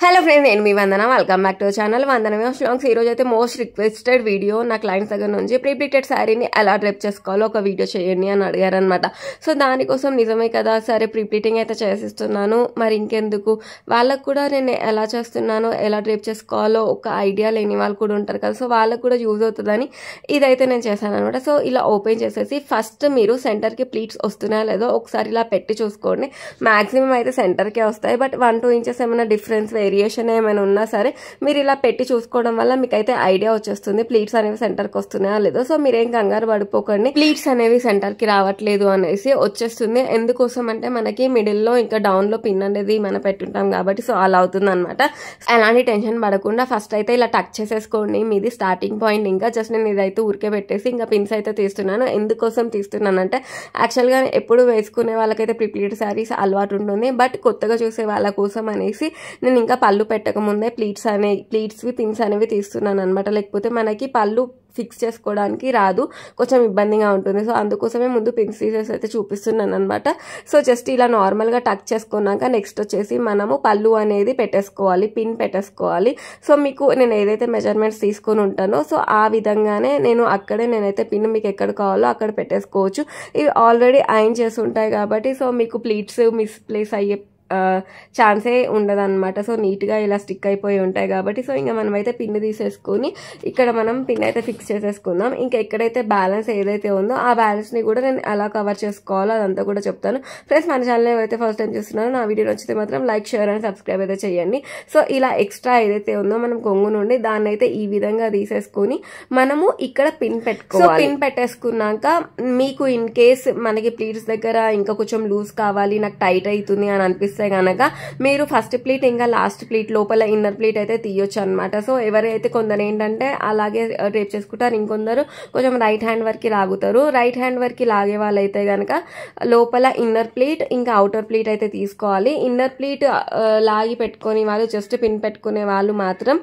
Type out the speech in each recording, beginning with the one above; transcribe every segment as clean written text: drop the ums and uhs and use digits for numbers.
Hello friends, నేను మీ Vandana. Welcome back to channel Vandana vlogs. ఈ రోజు అయితే మోస్ట్ రిక్వెస్టెడ్ వీడియో నా క్లయింట్స్ దగ్గర నుంచి ప్రీ ప్లీటెడ్ శారీని ఎలా డ్రెప్ చేసుకోవాలో ఒక వీడియో చేయండి అని అడిగారనమాట. సో దానికోసం నిజమే కదా, సరే ప్రీ ప్లీటింగ్ అయితే చేసిస్తున్నాను, మరి ఇంకెందుకు వాళ్ళకు కూడా నేను ఎలా చేస్తున్నానో ఎలా డ్రెప్ చేసుకోవాలో ఒక ఐడియా లేని వాళ్ళు కూడా ఉంటారు కదా, సో వాళ్ళకు కూడా యూజ్ అవుతుందని ఇదైతే నేను చేశాను అనమాట. సో ఇలా ఓపెన్ చేసేసి ఫస్ట్ మీరు సెంటర్కి ప్లీట్స్ వస్తున్నాయో లేదో ఒకసారి ఇలా పెట్టి చూసుకోండి. మ్యాక్సిమం అయితే సెంటర్కే వస్తాయి, బట్ 1-2 ఇంచెస్ ఏమైనా డిఫరెన్స్ వేరియేషన్ ఏమైనా ఉన్నా సరే మీరు ఇలా పెట్టి చూసుకోవడం వల్ల మీకైతే ఐడియా వచ్చేస్తుంది ప్లీట్స్ అనేవి సెంటర్కి వస్తున్నాయా లేదో. సో మీరేం కంగారు పడిపోకండి, ప్లీట్స్ అనేవి సెంటర్కి రావట్లేదు అనేసి వచ్చేస్తుంది. ఎందుకోసం అంటే మనకి మిడిల్లో ఇంకా డౌన్లో పిన్ అనేది మనం పెట్టుంటాం కాబట్టి సో అలా అవుతుంది అనమాట. ఎలాంటి టెన్షన్ పడకుండా ఫస్ట్ అయితే ఇలా టక్ చేసేసుకోండి మీది స్టార్టింగ్ పాయింట్. ఇంకా జస్ట్ నేను ఇదైతే ఊరికే పెట్టేసి ఇంకా పిన్స్ అయితే తీస్తున్నాను. ఎందుకోసం తీస్తున్నానంటే యాక్చువల్గా ఎప్పుడు వేసుకునే వాళ్ళకైతే ప్రిప్లీటెడ్ శారీస్ అలవాటు ఉంటుంది, బట్ కొత్తగా చూసే వాళ్ళ కోసం అనేసి నేను ఇంకా పళ్ళు పెట్టకముందే ప్లీట్స్ పిన్స్ అనేవి తీస్తున్నాను అనమాట. లేకపోతే మనకి పళ్ళు ఫిక్స్ చేసుకోవడానికి రాదు, కొంచెం ఇబ్బందిగా ఉంటుంది. సో అందుకోసమే ముందు పిన్స్ తీసేసి అయితే చూపిస్తున్నాను అనమాట. సో జస్ట్ ఇలా నార్మల్గా టక్ చేసుకున్నాక నెక్స్ట్ వచ్చేసి మనము పళ్ళు అనేది పెట్టేసుకోవాలి, పిన్ పెట్టేసుకోవాలి. సో మీకు నేను ఏదైతే మెజర్మెంట్స్ తీసుకొని ఉంటానో సో ఆ విధంగానే నేనైతే పిన్ మీకు ఎక్కడ కావాలో అక్కడ పెట్టేసుకోవచ్చు. ఇవి ఆల్రెడీ ఐరన్ చేసి ఉంటాయి కాబట్టి సో మీకు ప్లీట్స్ మిస్ప్లేస్ అయ్యే ఛాన్సే ఉండదన్నమాట. సో నీట్గా ఇలా స్టిక్ అయిపోయి ఉంటాయి కాబట్టి సో ఇంకా మనమైతే పిన్ తీసేసుకొని ఇక్కడ మనం పిన్ అయితే ఫిక్స్ చేసేసుకుందాం. ఇంకా ఎక్కడైతే బ్యాలెన్స్ ఏదైతే ఉందో ఆ బ్యాలెన్స్ని కూడా నేను ఎలా కవర్ చేసుకోవాలో అదంతా కూడా చెప్తాను. ఫ్రెండ్స్, మన ఛానల్ ఎవరైతే ఫస్ట్ టైం చూస్తున్నారో నా వీడియో నచ్చితే మాత్రం లైక్, షేర్ అండ్ సబ్స్క్రైబ్ అయితే చేయండి. సో ఇలా ఎక్స్ట్రా ఏదైతే ఉందో మనం కొంగు నుండి దాన్ని అయితే ఈ విధంగా తీసేసుకొని మనము ఇక్కడ పిన్ పెట్టుకోవాలి. పిన్ పెట్టేసుకున్నాక మీకు ఇన్ కేస్ మనకి ప్లీట్స్ దగ్గర ఇంకా కొంచెం లూజ్ కావాలి, నాకు టైట్ అవుతుంది అని అనిపిస్తే గనక మీరు ఫస్ట్ ప్లీట్ ఇంకా లాస్ట్ ప్లీట్ లోపల ఇన్నర్ ప్లీట్ అయితే తీయొచ్చు అనమాట. సో ఎవరైతే కొందరు ఏంటంటే అలాగే డ్రేప్ చేసుకుంటారు, ఇంకొందరు కొంచెం రైట్ హ్యాండ్ వరకు లాగుతారు. రైట్ హ్యాండ్ వరకు లాగే వాళ్ళైతే గనక లోపల ఇన్నర్ ప్లీట్ ఇంకా అవుటర్ ప్లీట్ అయితే తీసుకోవాలి. ఇన్నర్ ప్లీట్ లాగి పెట్టుకునే వాళ్ళు, జస్ట్ పిన్ పెట్టుకునే వాళ్ళు మాత్రం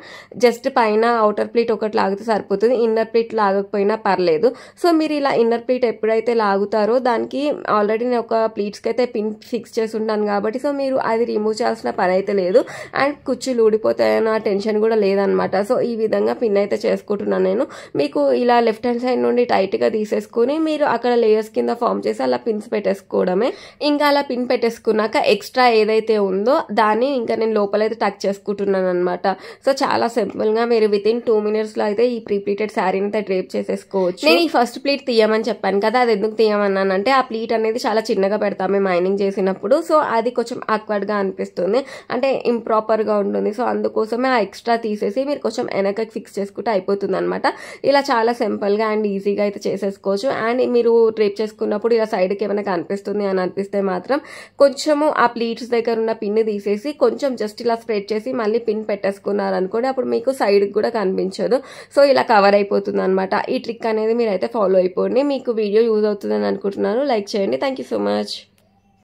జస్ట్ పైన అవుటర్ ప్లీట్ ఒకటి లాగితే సరిపోతుంది, ఇన్నర్ ప్లీట్ లాగకపోయినా పర్లేదు. సో మీరు ఇలా ఇన్నర్ ప్లీట్ ఎప్పుడైతే లాగుతారో దానికి ఆల్రెడీ నేను ఒక ప్లీట్స్కి అయితే పిన్ ఫిక్స్ చేసి ఉంటాను కాబట్టి సో మీరు అది రిమూవ్ చేయాల్సిన పని అయితే లేదు, అండ్ కుర్చీలు ఊడిపోతాయన్న టెన్షన్ కూడా లేదనమాట. సో ఈ విధంగా పిన్ అయితే చేసుకుంటున్నాను నేను. మీకు ఇలా లెఫ్ట్ హ్యాండ్ సైడ్ నుండి టైట్గా తీసేసుకుని మీరు అక్కడ లేయర్స్ కింద ఫామ్ చేసి అలా పిన్స్ పెట్టేసుకోవడమే. ఇంకా అలా పిన్ పెట్టేసుకున్నాక ఎక్స్ట్రా ఏదైతే ఉందో దాన్ని ఇంకా నేను లోపలైతే టక్ చేసుకుంటున్నాను అనమాట. సో చాలా సింపుల్గా మీరు వితిన్ 2 minutesలో అయితే ఈ ప్రీప్లీటెడ్ శారీని అయితే డ్రేప్ చేసేసుకోవచ్చు. నేను ఈ ఫస్ట్ ప్లీట్ తీయమని చెప్పాను కదా, అది ఎందుకు తీయమన్నానంటే ఆ ప్లీట్ అనేది చాలా చిన్నగా పెడతామే మైనింగ్ చేసినప్పుడు, సో అది కొంచెం ఆక్వర్డ్గా అనిపిస్తుంది, అంటే ఇంప్రాపర్గా ఉంటుంది. సో అందుకోసమే ఆ ఎక్స్ట్రా తీసేసి మీరు కొంచెం వెనకకి ఫిక్స్ చేసుకుంటే అయిపోతుంది అనమాట. ఇలా చాలా సింపుల్గా అండ్ ఈజీగా అయితే చేసేసుకోవచ్చు. అండ్ మీరు డ్రేప్ చేసుకున్నప్పుడు ఇలా సైడ్కి ఏమైనా కనిపిస్తుంది అని అనిపిస్తే మాత్రం కొంచెము ఆ ప్లీట్స్ దగ్గర ఉన్న పిన్ తీసేసి కొంచెం జస్ట్ ఇలా స్ప్రెడ్ చేసి మళ్ళీ పిన్ పెట్టేసుకున్నారు అనుకోండి, అప్పుడు మీకు సైడ్కి కూడా కనిపించదు. సో ఇలా కవర్ అయిపోతుంది అనమాట. ఈ ట్రిక్ అనేది మీరు అయితే ఫాలో అయిపోండి. మీకు వీడియో యూజ్ అవుతుందని అనుకుంటున్నాను. లైక్ చేయండి. Thank you so much.